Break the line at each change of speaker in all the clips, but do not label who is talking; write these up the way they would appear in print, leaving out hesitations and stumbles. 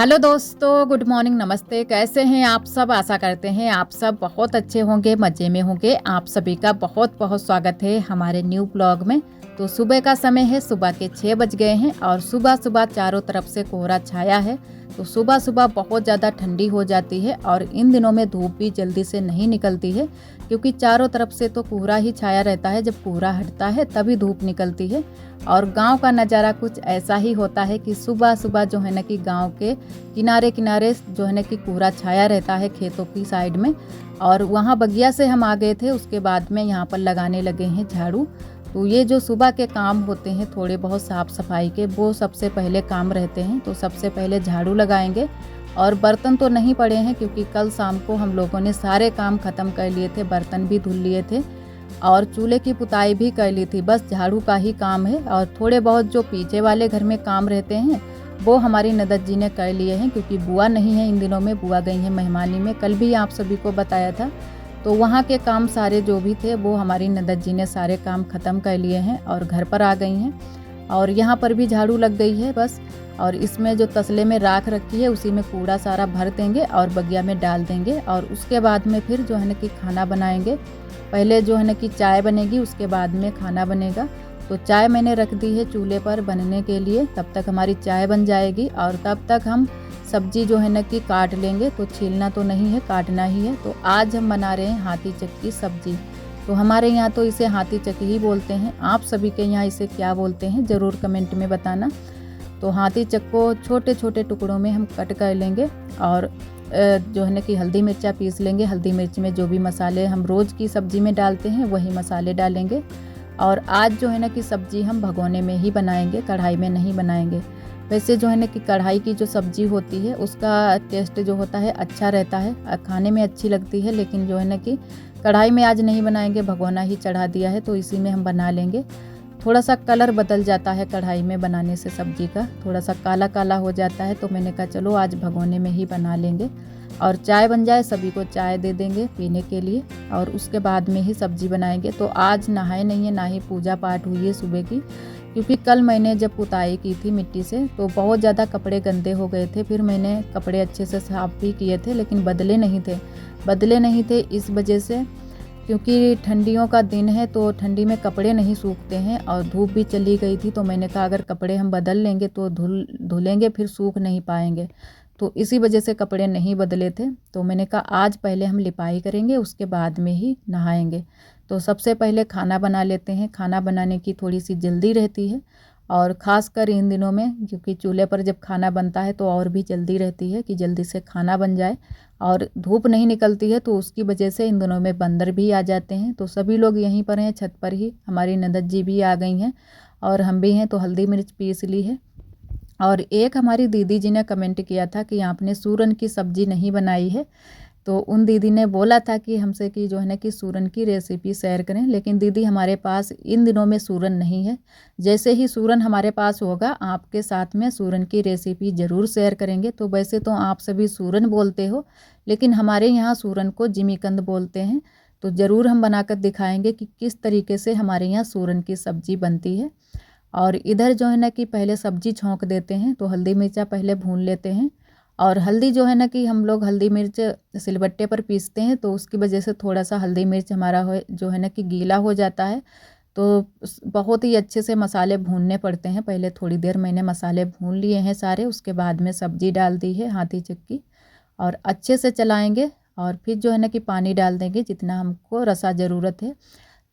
Hello दोस्तों, good morning, नमस्ते। कैसे हैं आप सब? आशा करते हैं आप सब बहुत अच्छे होंगे, मज़े में होंगे। आप सभी का बहुत बहुत स्वागत है हमारे न्यू ब्लॉग में। तो सुबह का समय है, सुबह के 6 बज गए हैं और सुबह सुबह चारों तरफ से कोहरा छाया है। तो सुबह सुबह बहुत ज़्यादा ठंडी हो जाती है और इन दिनों में धूप भी जल्दी से नहीं निकलती है, क्योंकि चारों तरफ से तो कोहरा ही छाया रहता है। जब कोहरा हटता है तभी धूप निकलती है। और गांव का नज़ारा कुछ ऐसा ही होता है कि सुबह सुबह जो है ना कि गांव के किनारे किनारे जो है ना कि कोहरा छाया रहता है खेतों की साइड में। और वहाँ बगिया से हम आ गए थे, उसके बाद में यहाँ पर लगाने लगे हैं झाड़ू। तो ये जो सुबह के काम होते हैं थोड़े बहुत साफ़ सफाई के, वो सबसे पहले काम रहते हैं। तो सबसे पहले झाड़ू लगाएंगे। और बर्तन तो नहीं पड़े हैं, क्योंकि कल शाम को हम लोगों ने सारे काम ख़त्म कर लिए थे, बर्तन भी धुल लिए थे और चूल्हे की पुताई भी कर ली थी। बस झाड़ू का ही काम है। और थोड़े बहुत जो पीछे वाले घर में काम रहते हैं वो हमारी ननद जी ने कर लिए हैं, क्योंकि बुआ नहीं है इन दिनों में, बुआ गई हैं मेहमानी में। कल भी आप सभी को बताया था। तो वहाँ के काम सारे जो भी थे वो हमारी ननद जी ने सारे काम ख़त्म कर लिए हैं और घर पर आ गई हैं। और यहाँ पर भी झाड़ू लग गई है बस। और इसमें जो तसले में राख रखी है उसी में कूड़ा सारा भर देंगे और बगिया में डाल देंगे। और उसके बाद में फिर जो है ना कि खाना बनाएंगे। पहले जो है ना कि चाय बनेगी, उसके बाद में खाना बनेगा। तो चाय मैंने रख दी है चूल्हे पर बनने के लिए, तब तक हमारी चाय बन जाएगी और तब तक हम सब्जी जो है ना कि काट लेंगे। तो छीलना तो नहीं है, काटना ही है। तो आज हम बना रहे हैं हाथी चक की सब्जी। तो हमारे यहाँ तो इसे हाथी चक ही बोलते हैं। आप सभी के यहाँ इसे क्या बोलते हैं ज़रूर कमेंट में बताना। तो हाथी चक को छोटे छोटे टुकड़ों में हम कट कर लेंगे और जो है ना कि हल्दी मिर्चा पीस लेंगे। हल्दी मिर्च में जो भी मसाले हम रोज़ की सब्ज़ी में डालते हैं वही मसाले डालेंगे। और आज जो है ना कि सब्ज़ी हम भगोने में ही बनाएंगे, कढ़ाई में नहीं बनाएंगे। वैसे जो है ना कि कढ़ाई की जो सब्ज़ी होती है उसका टेस्ट जो होता है अच्छा रहता है, खाने में अच्छी लगती है। लेकिन जो है ना कि कढ़ाई में आज नहीं बनाएंगे, भगोना ही चढ़ा दिया है तो इसी में हम बना लेंगे। थोड़ा सा कलर बदल जाता है कढ़ाई में बनाने से, सब्ज़ी का थोड़ा सा काला काला हो जाता है। तो मैंने कहा चलो आज भगोने में ही बना लेंगे। और चाय बन जाए, सभी को चाय दे देंगे पीने के लिए और उसके बाद में ही सब्ज़ी बनाएंगे। तो आज नहाए नहीं है, ना ही पूजा पाठ हुई है सुबह की, क्योंकि कल मैंने जब पुताई की थी मिट्टी से तो बहुत ज़्यादा कपड़े गंदे हो गए थे। फिर मैंने कपड़े अच्छे से साफ़ भी किए थे, लेकिन बदले नहीं थे इस वजह से, क्योंकि ठंडियों का दिन है तो ठंडी में कपड़े नहीं सूखते हैं और धूप भी चली गई थी। तो मैंने कहा अगर कपड़े हम बदल लेंगे तो धुलेंगे, फिर सूख नहीं पाएंगे। तो इसी वजह से कपड़े नहीं बदले थे। तो मैंने कहा आज पहले हम लिपाई करेंगे, उसके बाद में ही नहाएंगे। तो सबसे पहले खाना बना लेते हैं। खाना बनाने की थोड़ी सी जल्दी रहती है और ख़ासकर इन दिनों में, क्योंकि चूल्हे पर जब खाना बनता है तो और भी जल्दी रहती है कि जल्दी से खाना बन जाए। और धूप नहीं निकलती है तो उसकी वजह से इन दिनों में बंदर भी आ जाते हैं। तो सभी लोग यहीं पर हैं, छत पर ही। हमारी ननद जी भी आ गई हैं और हम भी हैं। तो हल्दी मिर्च पीस ली है। और एक हमारी दीदी जी ने कमेंट किया था कि आपने सूरन की सब्ज़ी नहीं बनाई है। तो उन दीदी ने बोला था कि हमसे कि जो है ना कि सूरन की रेसिपी शेयर करें, लेकिन दीदी हमारे पास इन दिनों में सूरन नहीं है। जैसे ही सूरन हमारे पास होगा आपके साथ में सूरन की रेसिपी ज़रूर शेयर करेंगे। तो वैसे तो आप सभी सूरन बोलते हो, लेकिन हमारे यहाँ सूरन को जिमीकंद बोलते हैं। तो ज़रूर हम बनाकर दिखाएंगे कि किस तरीके से हमारे यहाँ सूरन की सब्ज़ी बनती है। और इधर जो है ना कि पहले सब्ज़ी छौंक देते हैं। तो हल्दी मिर्चा पहले भून लेते हैं। और हल्दी जो है ना कि हम लोग हल्दी मिर्च सिलबट्टे पर पीसते हैं, तो उसकी वजह से थोड़ा सा हल्दी मिर्च हमारा जो है ना कि गीला हो जाता है। तो बहुत ही अच्छे से मसाले भूनने पड़ते हैं। पहले थोड़ी देर मैंने मसाले भून लिए हैं सारे, उसके बाद में सब्ज़ी डाल दी है हाथी चक्की और अच्छे से चलाएँगे। और फिर जो है ना कि पानी डाल देंगे जितना हमको रसा ज़रूरत है।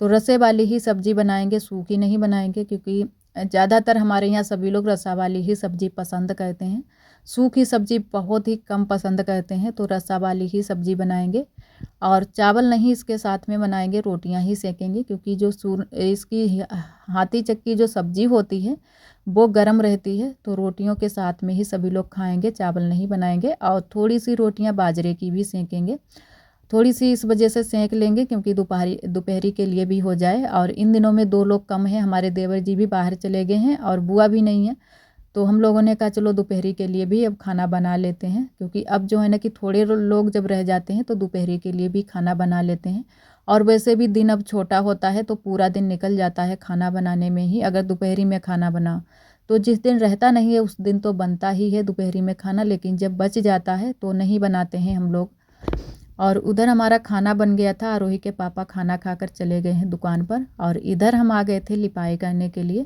तो रसे वाली ही सब्ज़ी बनाएंगे, सूखी नहीं बनाएंगे, क्योंकि ज़्यादातर हमारे यहाँ सभी लोग रसा वाली ही सब्ज़ी पसंद करते हैं। सूखी सब्ज़ी बहुत ही कम पसंद करते हैं। तो रसा वाली ही सब्ज़ी बनाएंगे और चावल नहीं इसके साथ में बनाएंगे, रोटियां ही सेकेंगे, क्योंकि जो इसकी हाथी चक्की जो सब्ज़ी होती है वो गर्म रहती है। तो रोटियों के साथ में ही सभी लोग खाएंगे, चावल नहीं बनाएंगे। और थोड़ी सी रोटियां बाजरे की भी सेकेंगे, थोड़ी सी इस वजह से सेंक लेंगे क्योंकि दोपहरी के लिए भी हो जाए। और इन दिनों में 2 लोग कम हैं, हमारे देवर जी भी बाहर चले गए हैं और बुआ भी नहीं है। तो हम लोगों ने कहा चलो दोपहरी के लिए भी अब खाना बना लेते हैं, क्योंकि अब जो है ना कि थोड़े लोग जब रह जाते हैं तो दोपहरी के लिए भी खाना बना लेते हैं। और वैसे भी दिन अब छोटा होता है तो पूरा दिन निकल जाता है खाना बनाने में ही, अगर दोपहरी में खाना बनाओ। तो जिस दिन रहता नहीं है उस दिन तो बनता ही है दोपहरी में खाना, लेकिन जब बच जाता है तो नहीं बनाते हैं हम लोग। और उधर हमारा खाना बन गया था, आरोही के पापा खाना खाकर चले गए हैं दुकान पर, और इधर हम आ गए थे लिपाई करने के लिए।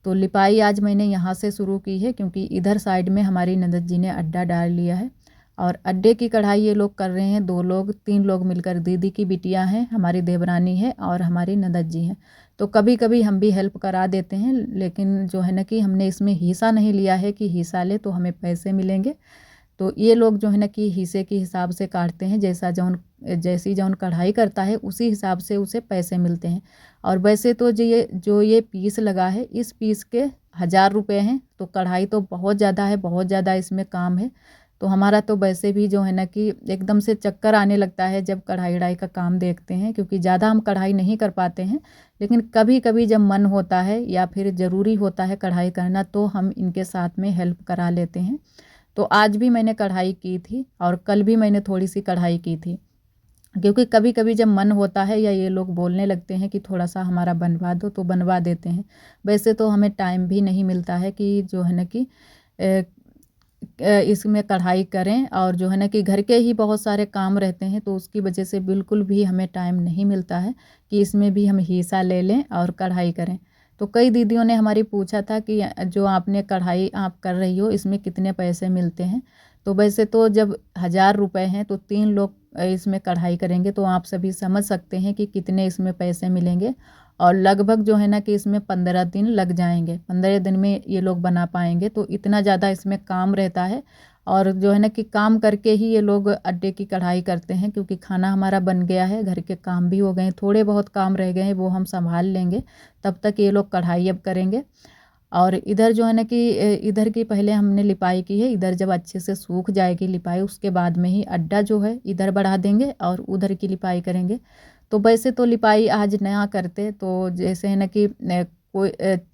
तो लिपाई आज मैंने यहाँ से शुरू की है, क्योंकि इधर साइड में हमारी ननद जी ने अड्डा डाल लिया है, और अड्डे की कढ़ाई ये लोग कर रहे हैं, 2 लोग 3 लोग मिलकर। दीदी की बिटियाँ हैं, हमारी देवरानी है और हमारी ननद जी हैं। तो कभी कभी हम भी हेल्प करा देते हैं, लेकिन जो है ना कि हमने इसमें हिस्सा नहीं लिया है कि हिस्सा ले तो हमें पैसे मिलेंगे। तो ये लोग जो है ना कि हिस्से के हिसाब से काटते हैं, जैसी जौन कढ़ाई करता है उसी हिसाब से उसे पैसे मिलते हैं। और वैसे तो जो ये पीस लगा है, इस पीस के 1000 रुपये हैं। तो कढ़ाई तो बहुत ज़्यादा है, बहुत ज़्यादा इसमें काम है। तो हमारा तो वैसे भी जो है ना कि एकदम से चक्कर आने लगता है जब कढ़ाई वढ़ाई का काम देखते हैं, क्योंकि ज़्यादा हम कढ़ाई नहीं कर पाते हैं। लेकिन कभी कभी जब मन होता है या फिर ज़रूरी होता है कढ़ाई करना, तो हम इनके साथ में हेल्प करा लेते हैं। तो आज भी मैंने कढ़ाई की थी, और कल भी मैंने थोड़ी सी कढ़ाई की थी, क्योंकि कभी कभी जब मन होता है या ये लोग बोलने लगते हैं कि थोड़ा सा हमारा बनवा दो, तो बनवा देते हैं। वैसे तो हमें टाइम भी नहीं मिलता है कि जो है ना कि इसमें कढ़ाई करें, और जो है ना कि घर के ही बहुत सारे काम रहते हैं, तो उसकी वजह से बिल्कुल भी हमें टाइम नहीं मिलता है कि इसमें भी हम हिस्सा ले लें और कढ़ाई करें। तो कई दीदियों ने हमारी पूछा था कि जो आपने कढ़ाई आप कर रही हो इसमें कितने पैसे मिलते हैं। तो वैसे तो जब 1000 रुपये हैं तो 3 लोग इसमें कढ़ाई करेंगे, तो आप सभी समझ सकते हैं कि कितने इसमें पैसे मिलेंगे। और लगभग जो है ना कि इसमें 15 दिन लग जाएंगे, 15 दिन में ये लोग बना पाएंगे। तो इतना ज़्यादा इसमें काम रहता है, और जो है ना कि काम करके ही ये लोग अड्डे की कढ़ाई करते हैं, क्योंकि खाना हमारा बन गया है, घर के काम भी हो गए हैं, थोड़े बहुत काम रह गए हैं वो हम संभाल लेंगे, तब तक ये लोग कढ़ाई अब करेंगे। और इधर जो है ना कि इधर की पहले हमने लिपाई की है, इधर जब अच्छे से सूख जाएगी लिपाई उसके बाद में ही अड्डा जो है इधर बढ़ा देंगे और उधर की लिपाई करेंगे। तो वैसे तो लिपाई आज नया करते तो जैसे है ना कि कोई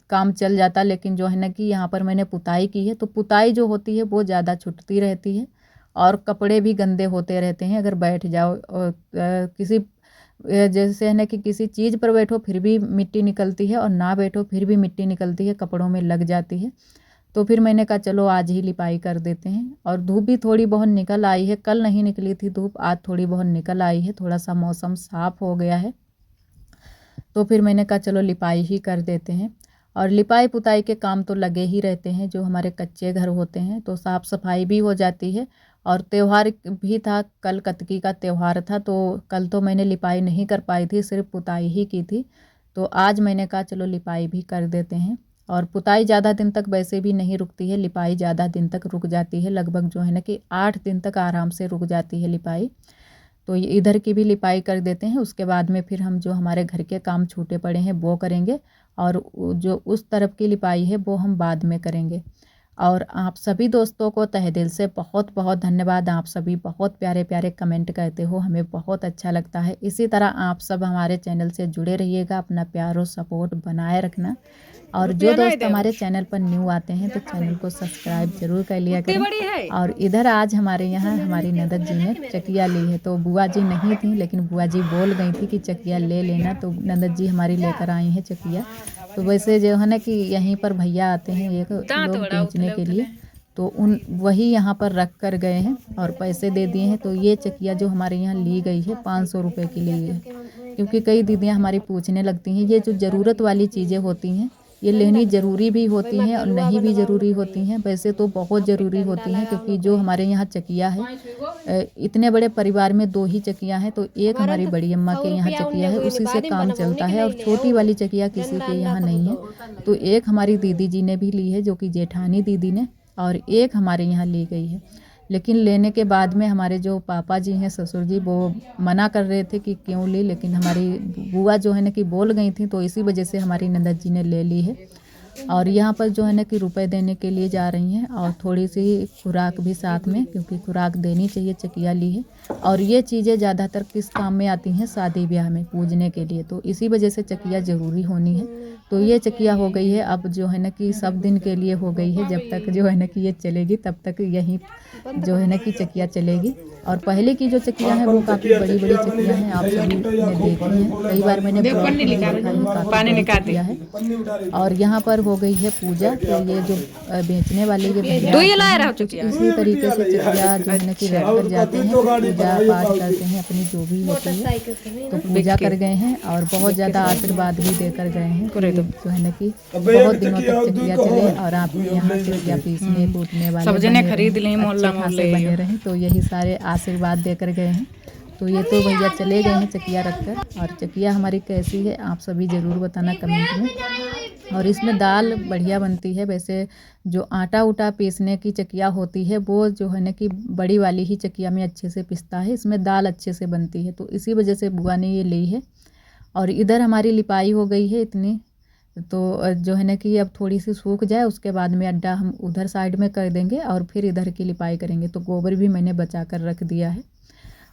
काम चल जाता, लेकिन जो है ना कि यहाँ पर मैंने पुताई की है, तो पुताई जो होती है वो ज़्यादा छुटती रहती है, और कपड़े भी गंदे होते रहते हैं अगर बैठ जाओ। और किसी जैसे है ना कि किसी चीज़ पर बैठो फिर भी मिट्टी निकलती है, और ना बैठो फिर भी मिट्टी निकलती है, कपड़ों में लग जाती है। तो फिर मैंने कहा चलो आज ही लिपाई कर देते हैं। और धूप भी थोड़ी बहुत निकल आई है, कल नहीं निकली थी धूप, आज थोड़ी बहुत निकल आई है, थोड़ा सा मौसम साफ़ हो गया है। तो फिर मैंने कहा चलो लिपाई ही कर देते हैं। और लिपाई पुताई के काम तो लगे ही रहते हैं, जो हमारे कच्चे घर होते हैं तो साफ़ सफाई भी हो जाती है। और त्यौहार भी था, कल कतकी का त्यौहार था, तो कल तो मैंने लिपाई नहीं कर पाई थी, सिर्फ पुताई ही की थी। तो आज मैंने कहा चलो लिपाई भी कर देते हैं। और पुताई ज़्यादा दिन तक वैसे भी नहीं रुकती है, लिपाई ज़्यादा दिन तक रुक जाती है, लगभग जो है ना कि 8 दिन तक आराम से रुक जाती है लिपाई। तो ये इधर की भी लिपाई कर देते हैं, उसके बाद में फिर हम जो हमारे घर के काम छूटे पड़े हैं वो करेंगे, और जो उस तरफ की लिपाई है वो हम बाद में करेंगे। और आप सभी दोस्तों को तहे दिल से बहुत बहुत धन्यवाद। आप सभी बहुत प्यारे प्यारे कमेंट करते हो, हमें बहुत अच्छा लगता है। इसी तरह आप सब हमारे चैनल से जुड़े रहिएगा, अपना प्यार और सपोर्ट बनाए रखना। और जो दोस्त हमारे चैनल पर न्यू आते हैं तो चैनल को सब्सक्राइब जरूर कर लिया करें। और इधर आज हमारे यहाँ हमारी ननद जी ने चकिया ली है, तो बुआ जी नहीं थी, लेकिन बुआ जी बोल गई थी कि चकिया ले लेना, तो ननद जी हमारी लेकर आई हैं चकिया। तो वैसे जो है ना कि यहीं पर भैया आते हैं एक लोग बेचने के लिए, तो वही यहाँ पर रख कर गए हैं और पैसे दे दिए हैं। तो ये चकिया जो हमारे यहाँ ली गई है 500 रुपये की ली है, क्योंकि कई दीदियाँ हमारी पूछने लगती हैं, ये जो ज़रूरत वाली चीज़ें होती हैं ये लेनी ज़रूरी भी होती हैं और नहीं भी ज़रूरी होती हैं। वैसे तो बहुत ज़रूरी होती हैं, क्योंकि जो हमारे यहाँ चकिया है, इतने बड़े परिवार में 2 ही चकिया हैं, तो एक हमारी बड़ी अम्मा के यहाँ चकिया है, उसी से काम चलता है, और छोटी वाली चकिया किसी के यहाँ नहीं है। तो एक हमारी दीदी जी ने भी ली है, जो कि जेठानी दीदी ने, और एक हमारे यहाँ ली गई है। लेकिन लेने के बाद में हमारे जो पापा जी हैं, ससुर जी, वो मना कर रहे थे कि क्यों ली, लेकिन हमारी बुआ जो है ना कि बोल गई थी, तो इसी वजह से हमारी ननद जी ने ले ली है। और यहाँ पर जो है ना कि रुपए देने के लिए जा रही हैं, और थोड़ी सी खुराक भी साथ में, क्योंकि खुराक देनी चाहिए, चकिया ली है। और ये चीज़ें ज़्यादातर किस काम में आती हैं, शादी ब्याह में पूजने के लिए, तो इसी वजह से चकिया ज़रूरी होनी है। तो ये चकिया हो गई है, अब जो है ना कि सब दिन के लिए हो गई है, जब तक जो है ना कि ये चलेगी तब तक यही जो है ना कि चकिया चलेगी। और पहले की जो चकिया हैं वो काफ़ी बड़ी बड़ी चकिया हैं, आप सभी ने देखी हैं, कई बार मैंने ब्लॉग में भी दिखाई है, काफ़ी बड़ी चकिया है। और यहाँ पर हो गई है पूजा, तो ये जो बेचने वाले ये भैया आते हैं, कुछ इसी तरीके से चकिया जो है ना कि रख कर जाते हैं, पूजा पाठ करते हैं अपनी जो भी होती है, तो पूजा कर गए हैं और बहुत ज़्यादा आशीर्वाद भी देकर गए हैं कि जो है ना कि बहुत दिनों तक चकिया चले और आपके यहाँ चकिया पीसने कूटने वाले बने बने रहें, तो यही सारे आशीर्वाद देकर गए हैं। तो ये तो भैया चले गए हैं चकिया रखकर, और चकिया हमारी कैसी है आप सभी ज़रूर बताना कमेंट में। और इसमें दाल बढ़िया बनती है। वैसे जो आटा उटा पीसने की चकिया होती है वो जो है ना कि बड़ी वाली ही चकिया में अच्छे से पिसता है, इसमें दाल अच्छे से बनती है, तो इसी वजह से बुआ ने ये ली है। और इधर हमारी लिपाई हो गई है इतनी, तो जो है ना कि अब थोड़ी सी सूख जाए उसके बाद में अड्डा हम उधर साइड में कर देंगे और फिर इधर की लिपाई करेंगे। तो गोबर भी मैंने बचा कर रख दिया है।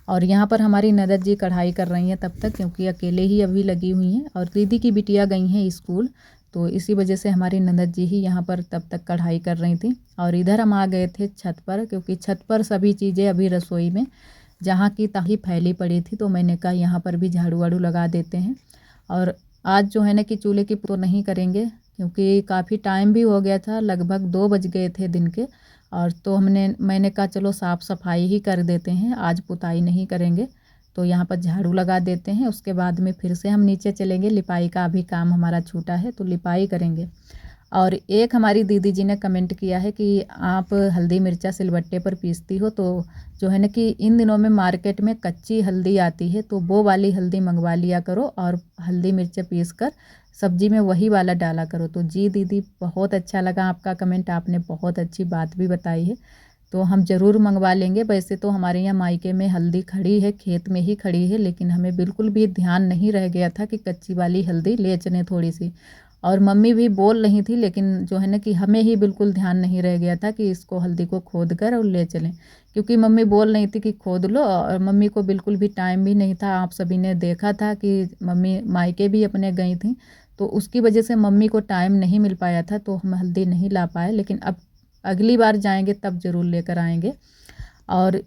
और यहाँ पर हमारी ननद जी कढ़ाई कर रही हैं तब तक, क्योंकि अकेले ही अभी लगी हुई हैं और दीदी की बिटिया गई हैं स्कूल, तो इसी वजह से हमारी ननद जी ही यहाँ पर तब तक कढ़ाई कर रही थी। और इधर हम आ गए थे छत पर, क्योंकि छत पर सभी चीज़ें अभी रसोई में जहाँ की तहीं फैली पड़ी थी, तो मैंने कहा यहाँ पर भी झाड़ू वाड़ू लगा देते हैं। और आज जो है ना कि चूल्हे की तो नहीं करेंगे, क्योंकि काफ़ी टाइम भी हो गया था, लगभग 2 बज गए थे दिन के। और तो मैंने कहा चलो साफ़ सफाई ही कर देते हैं, आज पुताई नहीं करेंगे। तो यहाँ पर झाड़ू लगा देते हैं, उसके बाद में फिर से हम नीचे चलेंगे, लिपाई का अभी काम हमारा छूटा है तो लिपाई करेंगे। और एक हमारी दीदी जी ने कमेंट किया है कि आप हल्दी मिर्चा सिलबट्टे पर पीसती हो, तो जो है ना कि इन दिनों में मार्केट में कच्ची हल्दी आती है, तो वो वाली हल्दी मंगवा लिया करो और हल्दी मिर्च पीस कर सब्जी में वही वाला डाला करो। तो जी दीदी, बहुत अच्छा लगा आपका कमेंट, आपने बहुत अच्छी बात भी बताई है, तो हम ज़रूर मंगवा लेंगे। वैसे तो हमारे यहाँ मायके में हल्दी खड़ी है, खेत में ही खड़ी है, लेकिन हमें बिल्कुल भी ध्यान नहीं रह गया था कि कच्ची वाली हल्दी ले चलें थोड़ी सी। और मम्मी भी बोल रही थी, लेकिन जो है ना कि हमें ही बिल्कुल ध्यान नहीं रह गया था कि इसको हल्दी को खोद कर और ले चलें, क्योंकि मम्मी बोल रही थी कि खोद लो, और मम्मी को बिल्कुल भी टाइम भी नहीं था। आप सभी ने देखा था कि मम्मी मायके भी अपने गई थी, तो उसकी वजह से मम्मी को टाइम नहीं मिल पाया था, तो हम हल्दी नहीं ला पाए। लेकिन अब अगली बार जाएंगे तब ज़रूर लेकर आएंगे। और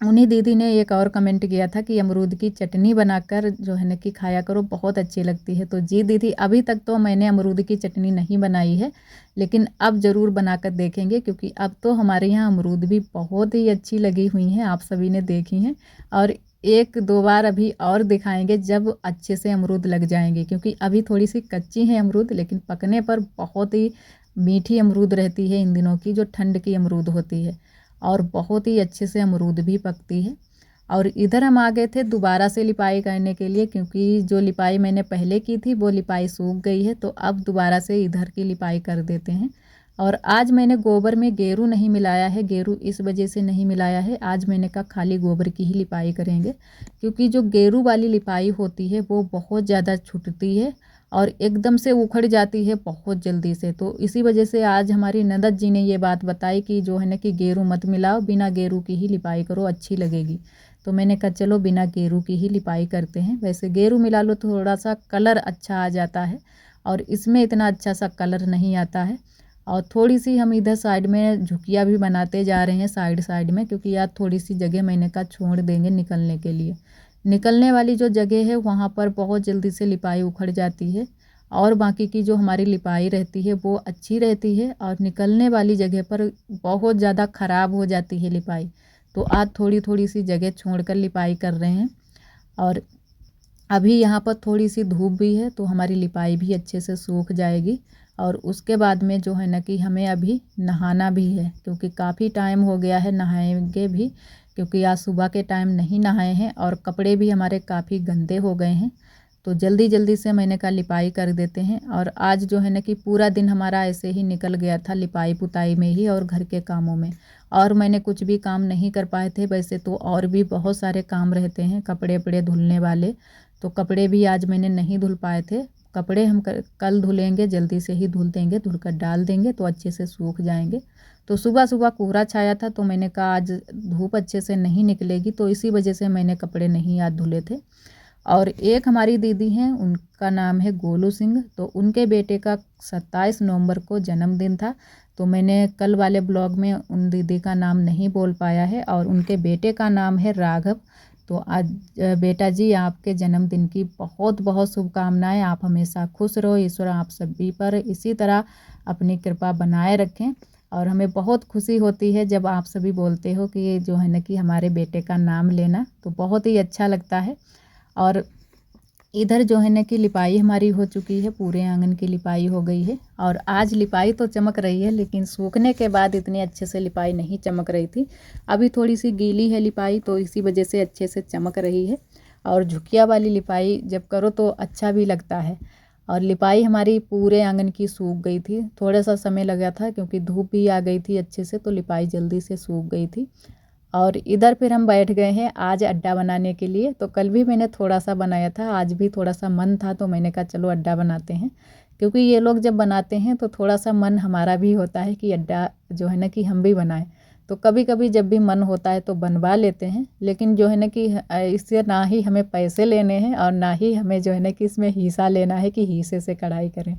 उन्हीं दीदी ने एक और कमेंट किया था कि अमरूद की चटनी बनाकर जो है ना कि खाया करो, बहुत अच्छी लगती है। तो जी दीदी, अभी तक तो मैंने अमरूद की चटनी नहीं बनाई है, लेकिन अब ज़रूर बनाकर देखेंगे, क्योंकि अब तो हमारे यहाँ अमरूद भी बहुत ही अच्छी लगी हुई हैं, आप सभी ने देखी हैं। और 1-2 बार अभी और दिखाएंगे जब अच्छे से अमरूद लग जाएंगे, क्योंकि अभी थोड़ी सी कच्ची है अमरूद, लेकिन पकने पर बहुत ही मीठी अमरूद रहती है इन दिनों की, जो ठंड की अमरूद होती है, और बहुत ही अच्छे से अमरूद भी पकती है। और इधर हम आ गए थे दोबारा से लिपाई करने के लिए, क्योंकि जो लिपाई मैंने पहले की थी वो लिपाई सूख गई है, तो अब दोबारा से इधर की लिपाई कर देते हैं। और आज मैंने गोबर में गेरू नहीं मिलाया है, गेरू इस वजह से नहीं मिलाया है, आज मैंने कहा खाली गोबर की ही लिपाई करेंगे, क्योंकि जो गेरू वाली लिपाई होती है वो बहुत ज़्यादा छुटती है और एकदम से उखड़ जाती है बहुत जल्दी से। तो इसी वजह से आज हमारी ननद जी ने ये बात बताई कि जो है ना कि गेरू मत मिलाओ, बिना गेरू की ही लिपाई करो, अच्छी लगेगी। तो मैंने कहा चलो बिना गेरू की ही लिपाई करते हैं। वैसे गेरू मिला लो तो थोड़ा सा कलर अच्छा आ जाता है, और इसमें इतना अच्छा सा कलर नहीं आता है। और थोड़ी सी हम इधर साइड में झुकिया भी बनाते जा रहे हैं साइड साइड में, क्योंकि यार थोड़ी सी जगह मैंने कहा छोड़ देंगे निकलने के लिए। निकलने वाली जो जगह है वहाँ पर बहुत जल्दी से लिपाई उखड़ जाती है, और बाकी की जो हमारी लिपाई रहती है वो अच्छी रहती है, और निकलने वाली जगह पर बहुत ज़्यादा ख़राब हो जाती है लिपाई। तो आज थोड़ी थोड़ी सी जगह छोड़कर लिपाई कर रहे हैं। और अभी यहाँ पर थोड़ी सी धूप भी है, तो हमारी लिपाई भी अच्छे से सूख जाएगी। और उसके बाद में जो है ना कि हमें अभी नहाना भी है, क्योंकि काफ़ी टाइम हो गया है, नहाएंगे भी, क्योंकि आज सुबह के टाइम नहीं नहाए हैं और कपड़े भी हमारे काफ़ी गंदे हो गए हैं। तो जल्दी जल्दी से मैंने कहा लिपाई कर देते हैं। और आज जो है ना कि पूरा दिन हमारा ऐसे ही निकल गया था लिपाई पुताई में ही और घर के कामों में, और मैंने कुछ भी काम नहीं कर पाए थे। वैसे तो और भी बहुत सारे काम रहते हैं कपड़े वपड़े धुलने वाले, तो कपड़े भी आज मैंने नहीं धुल पाए थे, कपड़े हम कल धुलेंगे, जल्दी से ही धुल देंगे, धुलकर डाल देंगे तो अच्छे से सूख जाएंगे। तो सुबह सुबह कोहरा छाया था तो मैंने कहा आज धूप अच्छे से नहीं निकलेगी, तो इसी वजह से मैंने कपड़े नहीं आज धुले थे। और एक हमारी दीदी हैं, उनका नाम है गोलू सिंह, तो उनके बेटे का 27 नवंबर को जन्मदिन था। तो मैंने कल वाले ब्लॉग में उन दीदी का नाम नहीं बोल पाया है और उनके बेटे का नाम है राघव। तो आज बेटा जी आपके जन्मदिन की बहुत बहुत शुभकामनाएं। आप हमेशा खुश रहो, ईश्वर आप सभी पर इसी तरह अपनी कृपा बनाए रखें। और हमें बहुत खुशी होती है जब आप सभी बोलते हो कि ये जो है ना कि हमारे बेटे का नाम लेना, तो बहुत ही अच्छा लगता है। और इधर जो है ना कि लिपाई हमारी हो चुकी है, पूरे आंगन की लिपाई हो गई है। और आज लिपाई तो चमक रही है, लेकिन सूखने के बाद इतने अच्छे से लिपाई नहीं चमक रही थी। अभी थोड़ी सी गीली है लिपाई, तो इसी वजह से अच्छे से चमक रही है। और झुकिया वाली लिपाई जब करो तो अच्छा भी लगता है। और लिपाई हमारी पूरे आंगन की सूख गई थी, थोड़ा सा समय लगा था क्योंकि धूप भी आ गई थी अच्छे से, तो लिपाई जल्दी से सूख गई थी। और इधर फिर हम बैठ गए हैं आज अड्डा बनाने के लिए। तो कल भी मैंने थोड़ा सा बनाया था, आज भी थोड़ा सा मन था तो मैंने कहा चलो अड्डा बनाते हैं। क्योंकि ये लोग जब बनाते हैं तो थोड़ा सा मन हमारा भी होता है कि अड्डा जो है ना कि हम भी बनाएं। तो कभी कभी जब भी मन होता है तो बनवा लेते हैं, लेकिन जो है ना कि इससे ना ही हमें पैसे लेने हैं और ना ही हमें जो है ना कि इसमें हिस्सा लेना है कि हिस्से से कढ़ाई करें।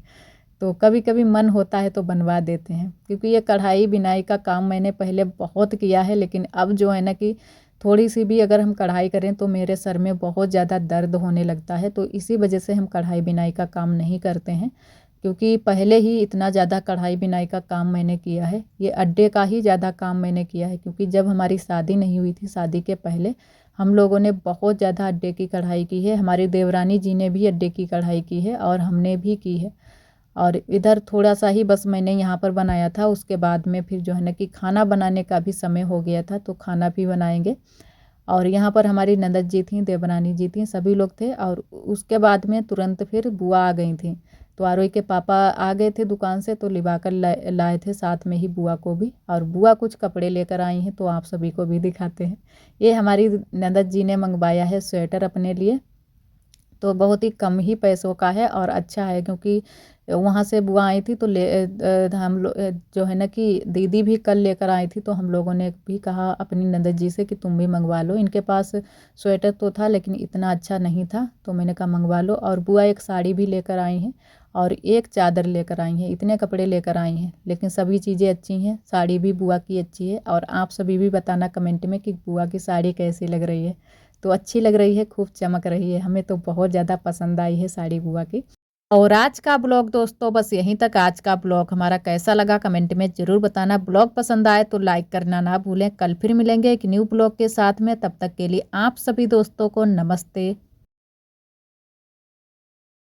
तो कभी कभी मन होता है तो बनवा देते हैं, क्योंकि ये कढ़ाई बिनाई का काम मैंने पहले बहुत किया है, लेकिन अब जो है ना कि थोड़ी सी भी अगर हम कढ़ाई करें तो मेरे सर में बहुत ज़्यादा दर्द होने लगता है। तो इसी वजह से हम कढ़ाई बिनाई का काम नहीं करते हैं, क्योंकि पहले ही इतना ज़्यादा कढ़ाई बिनाई का काम मैंने किया है। ये अड्डे का ही ज़्यादा काम मैंने किया है, क्योंकि जब हमारी शादी नहीं हुई थी, शादी के पहले हम लोगों ने बहुत ज़्यादा अड्डे की कढ़ाई की है। हमारी देवरानी जी ने भी अड्डे की कढ़ाई की है और हमने भी की है। और इधर थोड़ा सा ही बस मैंने यहाँ पर बनाया था, उसके बाद में फिर जो है ना कि खाना बनाने का भी समय हो गया था, तो खाना भी बनाएंगे। और यहाँ पर हमारी ननद जी थी, देवरानी जी थी, सभी लोग थे। और उसके बाद में तुरंत फिर बुआ आ गई थी। तो आरोही के पापा आ गए थे दुकान से, तो लिवा कर लाए थे साथ में ही बुआ को भी। और बुआ कुछ कपड़े लेकर आई हैं, तो आप सभी को भी दिखाते हैं। ये हमारी ननद जी ने मंगवाया है स्वेटर अपने लिए, तो बहुत ही कम ही पैसों का है और अच्छा है, क्योंकि वहाँ से बुआ आई थी तो हम लोग जो है ना कि दीदी भी कल लेकर आई थी, तो हम लोगों ने भी कहा अपनी नंदन जी से कि तुम भी मंगवा लो। इनके पास स्वेटर तो था लेकिन इतना अच्छा नहीं था, तो मैंने कहा मंगवा लो। और बुआ एक साड़ी भी लेकर आई हैं और एक चादर लेकर आई हैं। इतने कपड़े लेकर आई हैं, लेकिन सभी चीज़ें अच्छी हैं। साड़ी भी बुआ की अच्छी है, और आप सभी भी बताना कमेंट में कि बुआ की साड़ी कैसी लग रही है। तो अच्छी लग रही है, खूब चमक रही है, हमें तो बहुत ज़्यादा पसंद आई है साड़ी बुआ की। और आज का ब्लॉग दोस्तों बस यहीं तक। आज का ब्लॉग हमारा कैसा लगा कमेंट में ज़रूर बताना। ब्लॉग पसंद आए तो लाइक करना ना भूलें। कल फिर मिलेंगे एक न्यू ब्लॉग के साथ में, तब तक के लिए आप सभी दोस्तों को नमस्ते।